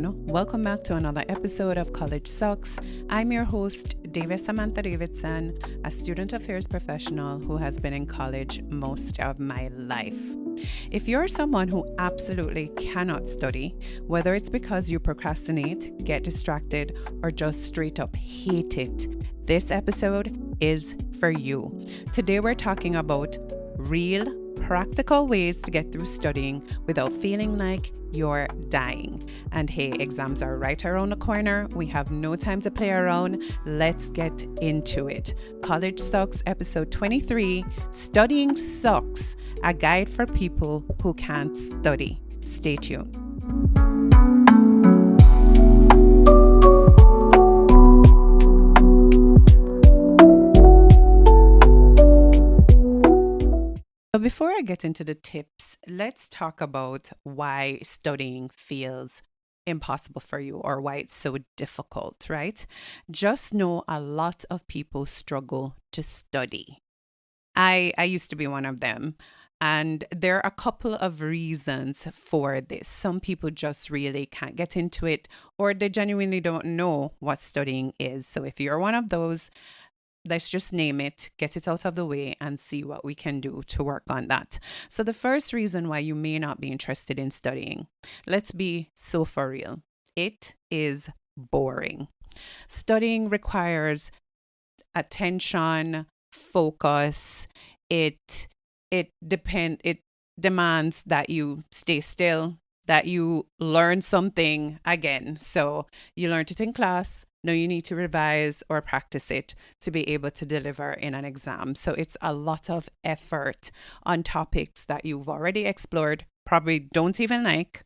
everyone. Welcome back to another episode of College Sucks. I'm your host, David Samantha Davidson, a student affairs professional who has been in college most of my life. If you're someone who absolutely cannot study, whether it's because you procrastinate, get distracted, or just straight up hate it, this episode is for you. Today we're talking about real, practical ways to get through studying without feeling like you're dying. And hey, exams are right around the corner. We have no time to play around. Let's get into it. College Sucks, episode 23, Studying Sucks, a guide for people who can't study. Stay tuned. So before I get into the tips, let's talk about why studying feels impossible for you or why it's so difficult, right? Just know a lot of people struggle to study. I used to be one of them. And there are a couple of reasons for this. Some people just really can't get into it, or they genuinely don't know what studying is. So if you're one of those, let's just name it, get it out of the way, and see what we can do to work on that. So the first reason why you may not be interested in studying, let's be so for real, it is boring. Studying requires attention, focus. It demands that you stay still, that you learn something again. So you learned it in class. Now you need to revise or practice it to be able to deliver in an exam. So it's a lot of effort on topics that you've already explored, probably don't even like,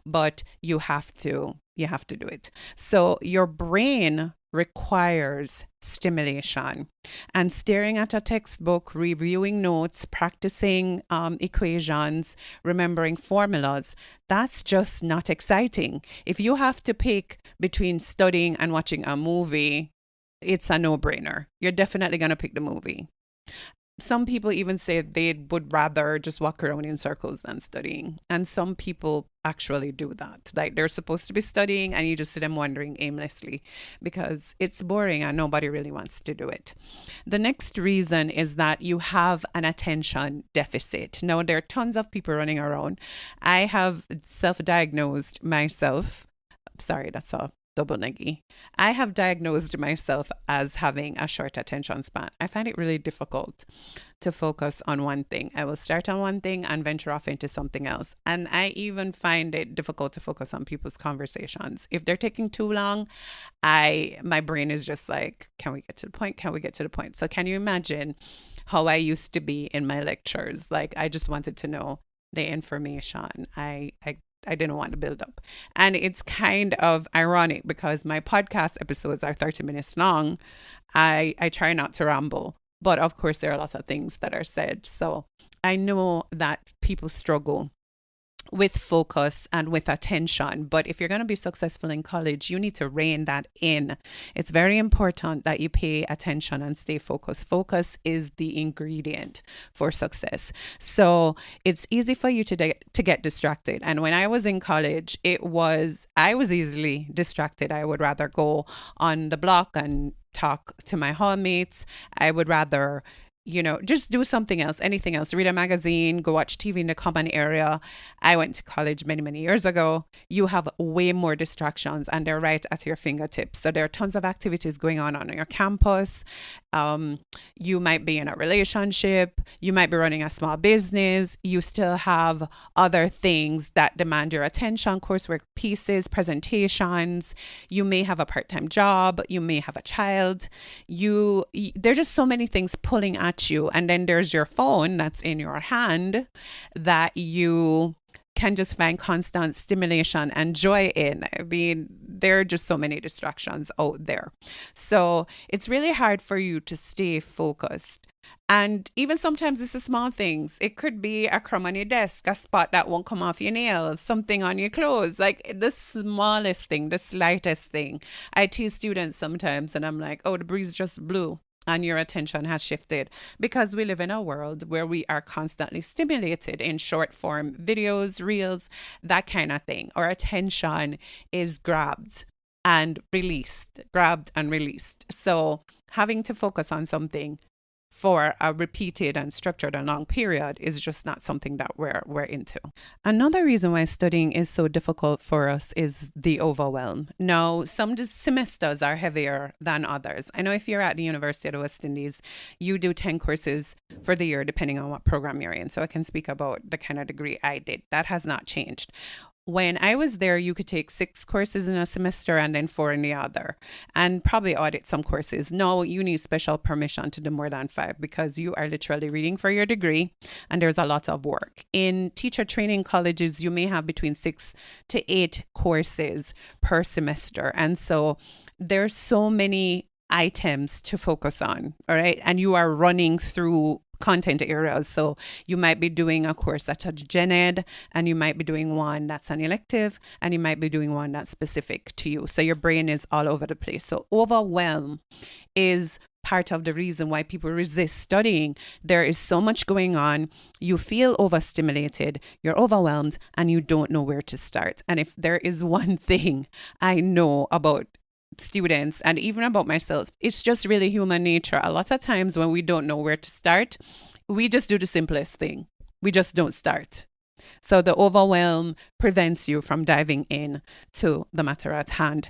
but you have to do it. So your brain requires stimulation, and staring at a textbook, reviewing notes, practicing equations, remembering formulas, that's just not exciting. If you have to pick between studying and watching a movie, it's a no-brainer. You're definitely going to pick the movie. Some people even say they would rather just walk around in circles than studying. And some people actually do that. Like they're supposed to be studying and you just see them wandering aimlessly because it's boring and nobody really wants to do it. The next reason is that you have an attention deficit. Now, there are tons of people running around. I have self-diagnosed myself. Sorry, that's a double neggy. I have diagnosed myself as having a short attention span. I find it really difficult to focus on one thing. I will start on one thing and venture off into something else. And I even find it difficult to focus on people's conversations. If they're taking too long, my brain is just like, can we get to the point? Can we get to the point? So can you imagine how I used to be in my lectures? Like I just wanted to know the information. I didn't want to build up. And it's kind of ironic because my podcast episodes are 30 minutes long. I try not to ramble, but of course there are lots of things that are said. So I know that people struggle with focus and with attention. But if you're going to be successful in college, you need to rein that in. It's very important that you pay attention and stay focused. Focus is the ingredient for success. So it's easy for you to get distracted. And when I was in college, I was easily distracted. I would rather go on the block and talk to my hallmates. I would rather just do something else, anything else, read a magazine, go watch TV in the common area. I went to college many, many years ago. You have way more distractions and they're right at your fingertips. So there are tons of activities going on your campus. You might be in a relationship. You might be running a small business. You still have other things that demand your attention, coursework pieces, presentations. You may have a part-time job. You may have a child. There's just so many things pulling at you, and then there's your phone that's in your hand that you can just find constant stimulation and joy in. I mean, there are just so many distractions out there. So it's really hard for you to stay focused. And even sometimes it's the small things. It could be a crumb on your desk, a spot that won't come off your nails, something on your clothes, like the smallest thing, the slightest thing. I tease students sometimes and I'm like, oh, the breeze just blew. and your attention has shifted because we live in a world where we are constantly stimulated in short form videos, reels, that kind of thing. Our attention is grabbed and released. So having to focus on something for a repeated and structured and long period is just not something that we're into. Another reason why studying is so difficult for us is the overwhelm. Now, some semesters are heavier than others. I know if you're at the University of the West Indies, you do 10 courses for the year, depending on what program you're in. So I can speak about the kind of degree I did. That has not changed. When I was there, you could take 6 courses in a semester and then 4 in the other, and probably audit some courses. No, you need special permission to do more than 5 because you are literally reading for your degree and there's a lot of work. In teacher training colleges, you may have between 6 to 8 courses per semester. And so there's so many items to focus on, all right? And you are running through content areas. So you might be doing a course that's a gen ed, and you might be doing one that's an elective, and you might be doing one that's specific to you. So your brain is all over the place. So overwhelm is part of the reason why people resist studying. There is so much going on. You feel overstimulated, you're overwhelmed, and you don't know where to start. And if there is one thing I know about students and even about myself, it's just really human nature. A lot of times when we don't know where to start, we just do the simplest thing. We just don't start. So the overwhelm prevents you from diving in to the matter at hand.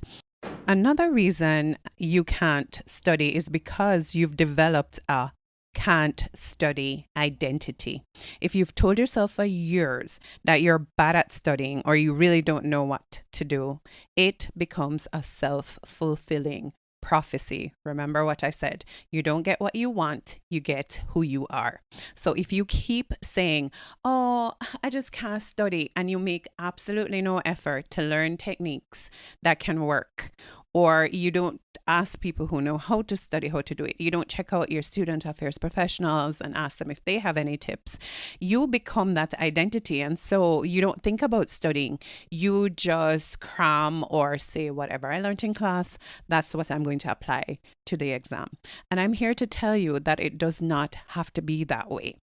Another reason you can't study is because you've developed a can't study identity. If you've told yourself for years that you're bad at studying or you really don't know what to do, it becomes a self-fulfilling prophecy. Remember what I said? You don't get what you want, you get who you are. So if you keep saying, oh, I just can't study, and you make absolutely no effort to learn techniques that can work, or you don't ask people who know how to study how to do it, you don't check out your student affairs professionals and ask them if they have any tips, you become that identity. And so you don't think about studying. You just cram or say, whatever I learned in class, that's what I'm going to apply to the exam. And I'm here to tell you that it does not have to be that way.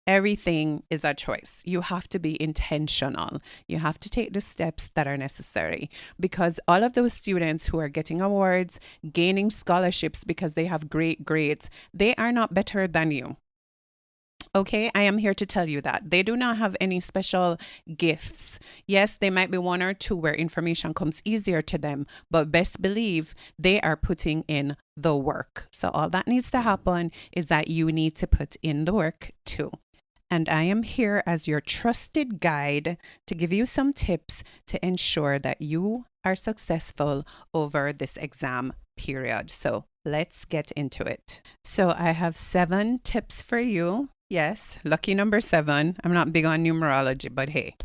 Everything is a choice. You have to be intentional. You have to take the steps that are necessary, because all of those students who are getting awards, gaining scholarships because they have great grades, they are not better than you. Okay, I am here to tell you that they do not have any special gifts. Yes, they might be one or two where information comes easier to them, but best believe they are putting in the work. So all that needs to happen is that you need to put in the work too. And I am here as your trusted guide to give you some tips to ensure that you are successful over this exam period. So let's get into it. So I have 7 tips for you. Yes, lucky number 7. I'm not big on numerology, but hey,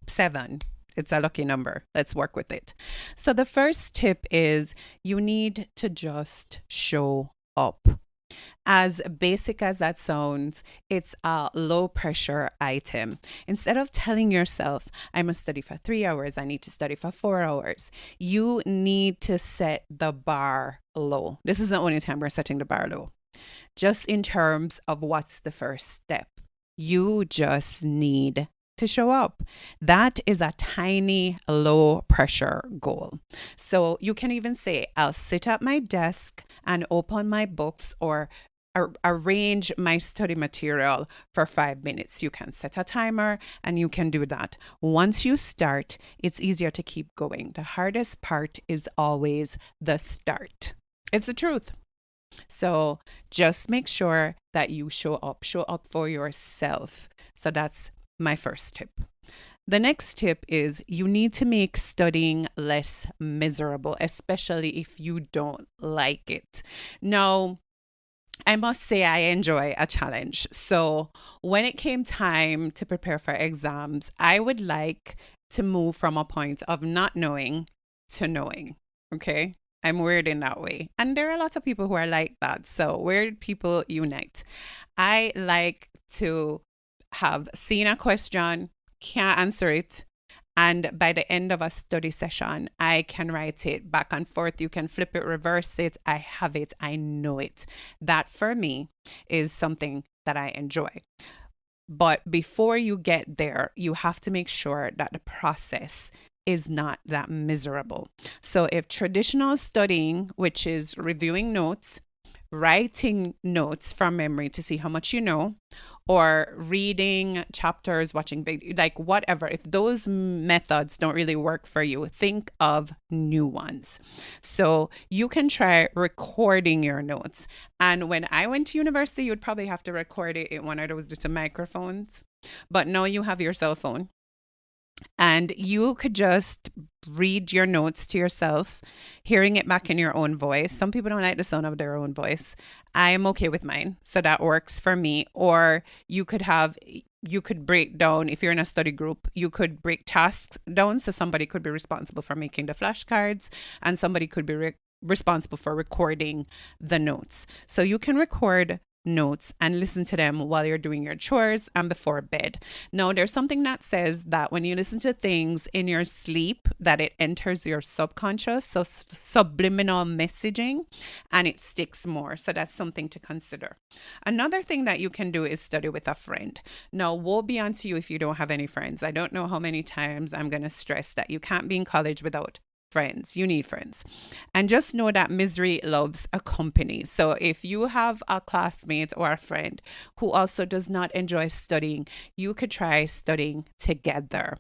7. It's a lucky number. Let's work with it. So the first tip is you need to just show up. As basic as that sounds, it's a low pressure item. Instead of telling yourself, I must study for 3 hours, I need to study for 4 hours, you need to set the bar low. This is the only time we're setting the bar low. Just in terms of what's the first step, you just need to show up. That is a tiny low pressure goal. So you can even say, I'll sit at my desk and open my books or arrange my study material for 5 minutes. You can set a timer and you can do that. Once you start, it's easier to keep going. The hardest part is always the start. It's the truth. So just make sure that you show up for yourself. So that's my first tip. The next tip is you need to make studying less miserable, especially if you don't like it. Now, I must say I enjoy a challenge. So when it came time to prepare for exams, I would like to move from a point of not knowing to knowing. Okay? I'm weird in that way. And there are a lot of people who are like that. So weird people unite. I like to have seen a question, can't answer it, And by the end of a study session, I can write it back and forth. You can flip it, reverse it. I have it. I know it. That for me is something that I enjoy. But before you get there, you have to make sure that the process is not that miserable. So if traditional studying, which is reviewing notes, writing notes from memory to see how much you know, or reading chapters, watching like whatever, if those methods don't really work for you, think of new ones. So you can try recording your notes. And when I went to university, you'd probably have to record it in one of those little microphones. But now you have your cell phone and you could just read your notes to yourself, hearing it back in your own voice. Some people don't like the sound of their own voice. I'm okay with mine, so that works for me. Or you could break down, if you're in a study group, you could break tasks down. So somebody could be responsible for making the flashcards and somebody could be responsible for recording the notes. So you can record notes and listen to them while you're doing your chores and before bed. Now, there's something that says that when you listen to things in your sleep, that it enters your subconscious, so subliminal messaging, and it sticks more. So that's something to consider. Another thing that you can do is study with a friend. Now, woe be unto you if you don't have any friends. I don't know how many times I'm going to stress that you can't be in college without friends. You need friends. And just know that misery loves a company. So if you have a classmate or a friend who also does not enjoy studying, you could try studying together,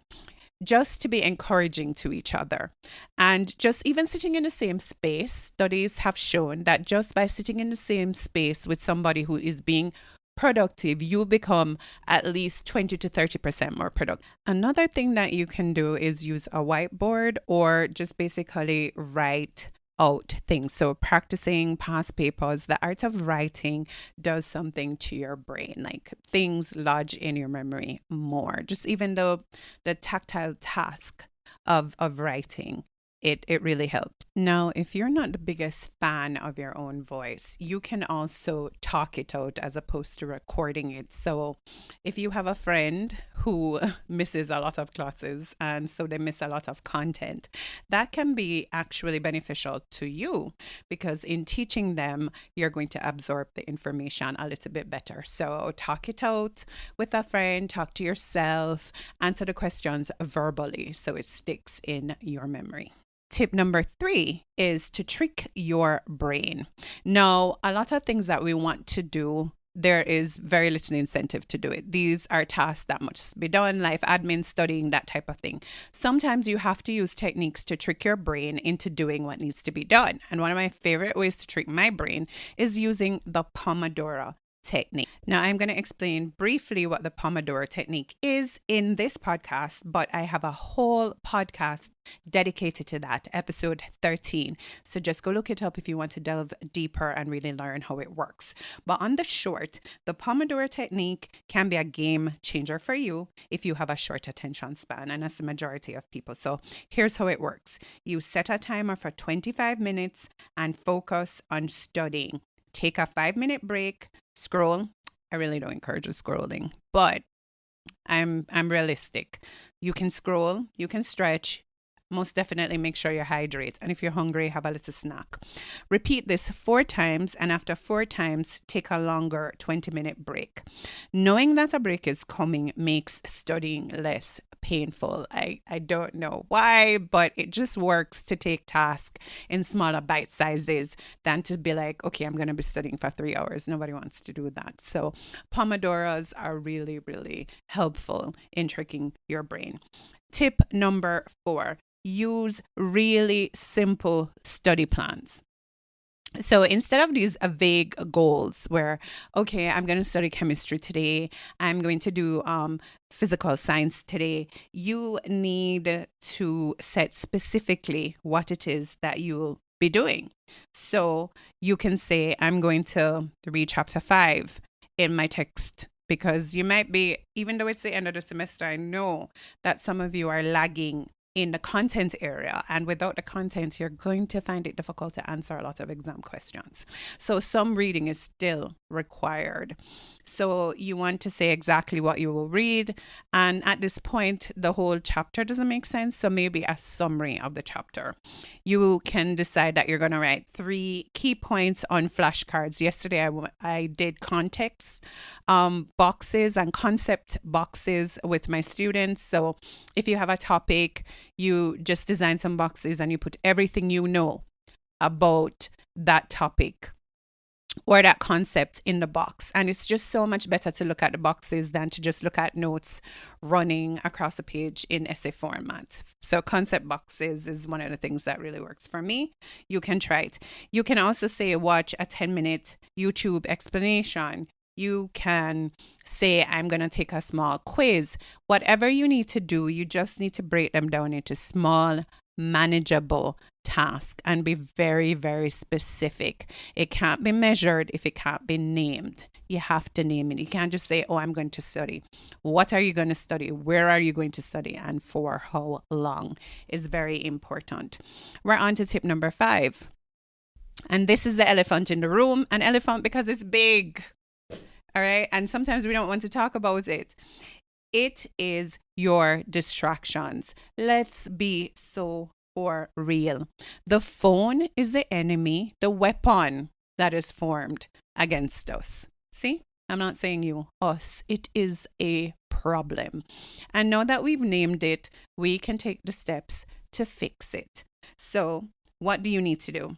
just to be encouraging to each other. And just even sitting in the same space, studies have shown that just by sitting in the same space with somebody who is being productive, you become at least 20 to 30% more productive. Another thing that you can do is use a whiteboard or just basically write out things. So practicing past papers, the art of writing does something to your brain, like things lodge in your memory more. Just even though the tactile task of writing, it really helps. Now, if you're not the biggest fan of your own voice, you can also talk it out as opposed to recording it. So if you have a friend who misses a lot of classes and so they miss a lot of content, that can be actually beneficial to you because in teaching them, you're going to absorb the information a little bit better. So talk it out with a friend, talk to yourself, answer the questions verbally so it sticks in your memory. Tip number 3 is to trick your brain. Now, a lot of things that we want to do, there is very little incentive to do it. These are tasks that must be done, life admin, studying, that type of thing. Sometimes you have to use techniques to trick your brain into doing what needs to be done. And one of my favorite ways to trick my brain is using the Pomodoro technique. Now, I'm going to explain briefly what the Pomodoro technique is in this podcast, but I have a whole podcast dedicated to that, episode 13. So just go look it up if you want to delve deeper and really learn how it works. But on the short, the Pomodoro technique can be a game changer for you if you have a short attention span, and that's the majority of people. So here's how it works. You set a timer for 25 minutes and focus on studying. Take a 5-minute break, scroll. I really don't encourage scrolling, but I'm realistic. You can scroll, you can stretch. Most definitely make sure you hydrate. And if you're hungry, have a little snack. Repeat this 4 times. And after 4 times, take a longer 20-minute break. Knowing that a break is coming makes studying less painful. I don't know why, but it just works to take tasks in smaller bite sizes than to be like, okay, I'm going to be studying for 3 hours. Nobody wants to do that. So Pomodoros are really, really helpful in tricking your brain. Tip number 4, use really simple study plans. So instead of these vague goals where, okay, I'm going to study chemistry today, I'm going to do physical science today, you need to set specifically what it is that you'll be doing. So you can say, I'm going to read chapter 5 in my text, because you might be, even though it's the end of the semester, I know that some of you are lagging in the content area. And without the content, you're going to find it difficult to answer a lot of exam questions. So some reading is still required. So you want to say exactly what you will read. And at this point, the whole chapter doesn't make sense. So maybe a summary of the chapter. You can decide that you're going to write 3 key points on flashcards. Yesterday, I did context boxes and concept boxes with my students. So if you have a topic, you just design some boxes and you put everything you know about that topic or that concept in the box. And it's just so much better to look at the boxes than to just look at notes running across a page in essay format. So concept boxes is one of the things that really works for me. You can try it. You can also say watch a 10-minute YouTube explanation. You can say, I'm going to take a small quiz. Whatever you need to do, you just need to break them down into small, manageable tasks and be very, very specific. It can't be measured if it can't be named. You have to name it. You can't just say, oh, I'm going to study. What are you going to study? Where are you going to study? And for how long is very important. We're on to tip number 5. And this is the elephant in the room. An elephant because it's big. All right. And sometimes we don't want to talk about it. It is your distractions. Let's be so for real. The phone is the enemy, the weapon that is formed against us. See, I'm not saying you, us. It is a problem. And now that we've named it, we can take the steps to fix it. So, what do you need to do?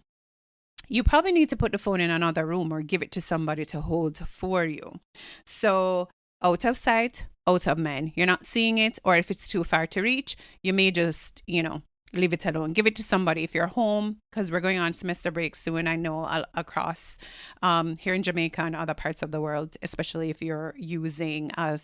You probably need to put the phone in another room or give it to somebody to hold for you. So, out of sight, out of mind. You're not seeing it, or if it's too far to reach, you may just, leave it alone. Give it to somebody if you're home, because we're going on semester break soon. I know across here in Jamaica and other parts of the world, especially if you're using a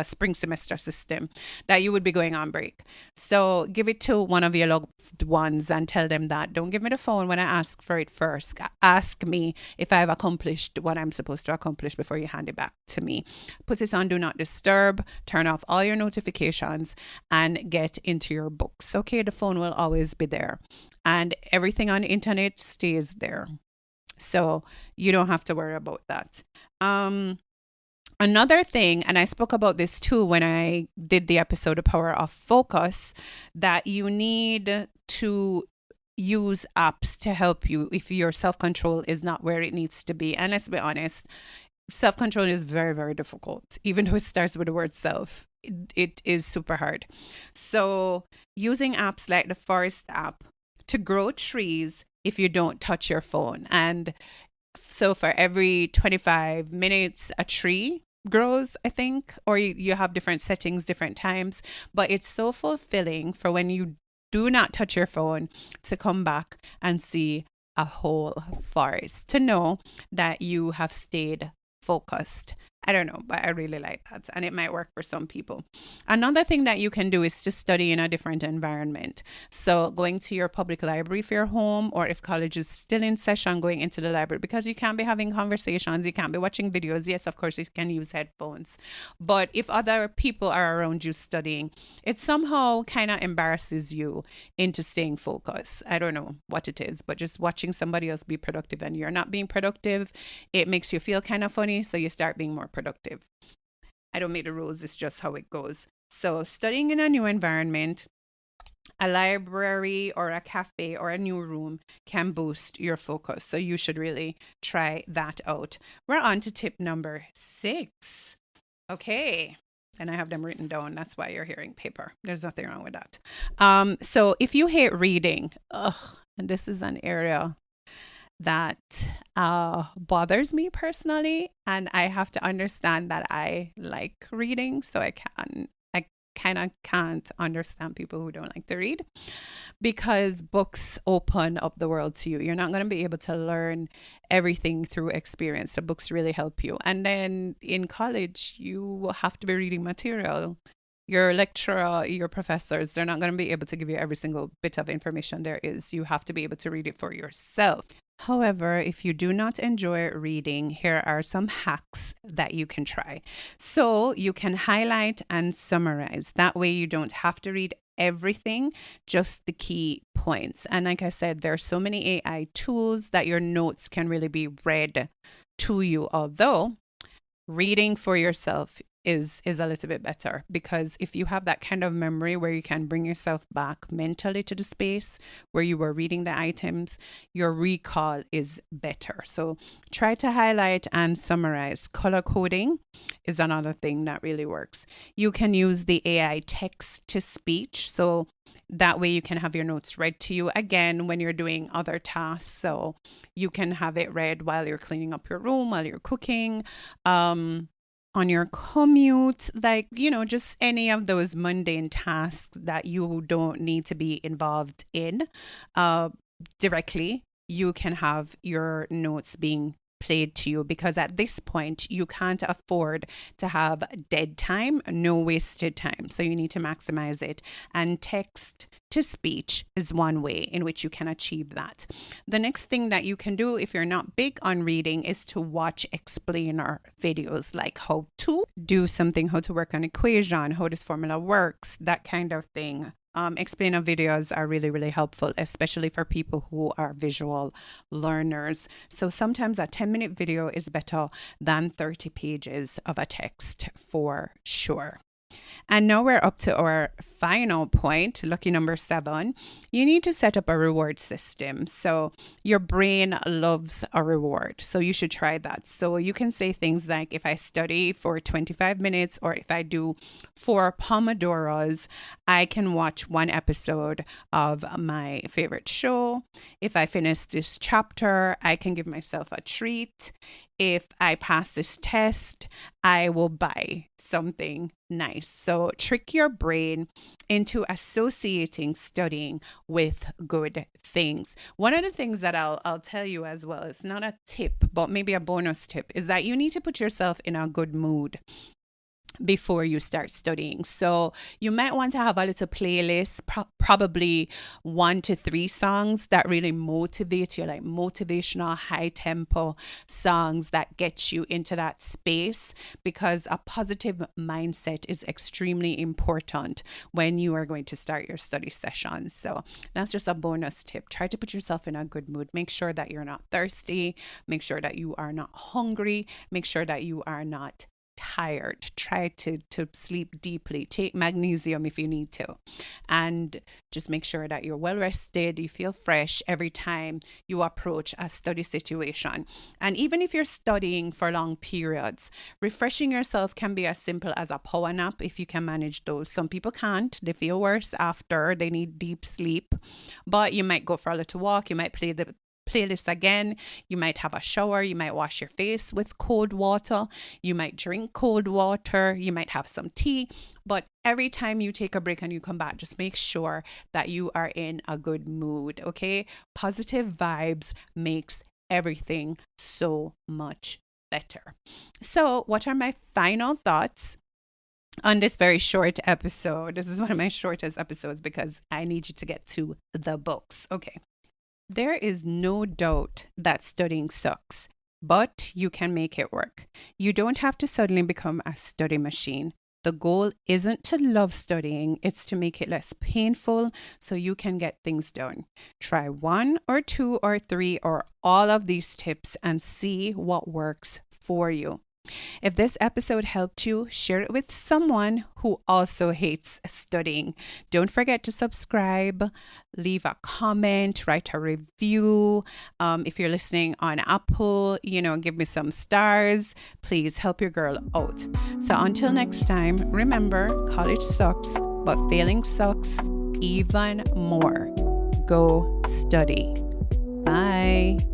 spring semester system, that you would be going on break. So give it to one of your loved ones and tell them that. Don't give me the phone when I ask for it first. Ask me if I've accomplished what I'm supposed to accomplish before you hand it back to me. Put it on Do Not Disturb, turn off all your notifications, and get into your books. Okay, the phone will always be there. And everything on the internet stays there. So you don't have to worry about that. Another thing, and I spoke about this too when I did the episode of Power of Focus, that you need to use apps to help you if your self-control is not where it needs to be. And let's be honest, self-control is very, very difficult. Even though it starts with the word self, it is super hard. So using apps like the Forest app to grow trees if you don't touch your phone. And so for every 25 minutes, a tree grows, I think, or you have different settings, different times, but it's so fulfilling for when you do not touch your phone to come back and see a whole forest, to know that you have stayed focused. I don't know, but I really like that. And it might work for some people. Another thing that you can do is to study in a different environment. So going to your public library if you're home, or if college is still in session, going into the library, because you can't be having conversations. You can't be watching videos. Yes, of course, you can use headphones. But if other people are around you studying, it somehow kind of embarrasses you into staying focused. I don't know what it is, but just watching somebody else be productive and you're not being productive, it makes you feel kind of funny. So you start being more productive. I don't make the rules, it's just how it goes. So studying in a new environment, a library or a cafe or a new room can boost your focus. So you should really try that out. We're on to tip number 6. Okay. And I have them written down. That's why you're hearing paper. There's nothing wrong with that. So if you hate reading, and this is an area that bothers me personally, and I have to understand that I like reading, so I kind of can't understand people who don't like to read, because books open up the world to you. You're not going to be able to learn everything through experience. So books really help you. And then in college, you have to be reading material. Your lecturer, your professors, they're not going to be able to give you every single bit of information there is. You have to be able to read it for yourself. However, if you do not enjoy reading, here are some hacks that you can try. So you can highlight and summarize. That way, you don't have to read everything, just the key points. And like I said, there are so many AI tools that your notes can really be read to you, although reading for yourself is a little bit better, because if you have that kind of memory where you can bring yourself back mentally to the space where you were reading the items, your recall is better. So try to highlight and summarize. Color coding is another thing that really works. You can use the AI text to speech, so that way you can have your notes read to you again when you're doing other tasks. So you can have it read while you're cleaning up your room, while you're cooking, on your commute, like, just any of those mundane tasks that you don't need to be involved in directly. You can have your notes being played to you, because at this point you can't afford to have dead time, no wasted time. So you need to maximize it. And text to speech is one way in which you can achieve that. The next thing that you can do if you're not big on reading is to watch explainer videos, like how to do something, how to work an equation, how this formula works, that kind of thing. Explainer videos are really, really helpful, especially for people who are visual learners. So sometimes a 10-minute video is better than 30 pages of a text for sure. And now we're up to our final point, lucky number 7. You need to set up a reward system. So your brain loves a reward. So you should try that. So you can say things like, if I study for 25 minutes, or if I do 4 Pomodoros, I can watch 1 episode of my favorite show. If I finish this chapter, I can give myself a treat. If I pass this test, I will buy something nice. So trick your brain into associating studying with good things. One of the things that I'll tell you as well, it's not a tip, but maybe a bonus tip, is that you need to put yourself in a good mood before you start studying. So you might want to have a little playlist, probably 1 to 3 songs that really motivate you, like motivational, high tempo songs that get you into that space, because a positive mindset is extremely important when you are going to start your study sessions. So that's just a bonus tip. Try to put yourself in a good mood. Make sure that you're not thirsty. Make sure that you are not hungry. Make sure that you are not tired. Try to sleep deeply. Take magnesium if you need to, and just make sure that you're well rested, you feel fresh every time you approach a study situation. And even if you're studying for long periods, refreshing yourself can be as simple as a power nap, if you can manage those. Some people can't. They feel worse after. They need deep sleep. But you might go for a little walk. You might play the playlist again. You might have a shower. You might wash your face with cold water. You might drink cold water. You might have some tea. But every time you take a break and you come back, just make sure that you are in a good mood. Okay? Positive vibes makes everything so much better. So, what are my final thoughts on this very short episode? This is one of my shortest episodes because I need you to get to the books. Okay. There is no doubt that studying sucks, but you can make it work. You don't have to suddenly become a study machine. The goal isn't to love studying, it's to make it less painful so you can get things done. Try 1 or 2 or 3 or all of these tips and see what works for you. If this episode helped you, share it with someone who also hates studying. Don't forget to subscribe, leave a comment, write a review. If you're listening on Apple, give me some stars. Please help your girl out. So until next time, remember, college sucks, but failing sucks even more. Go study. Bye.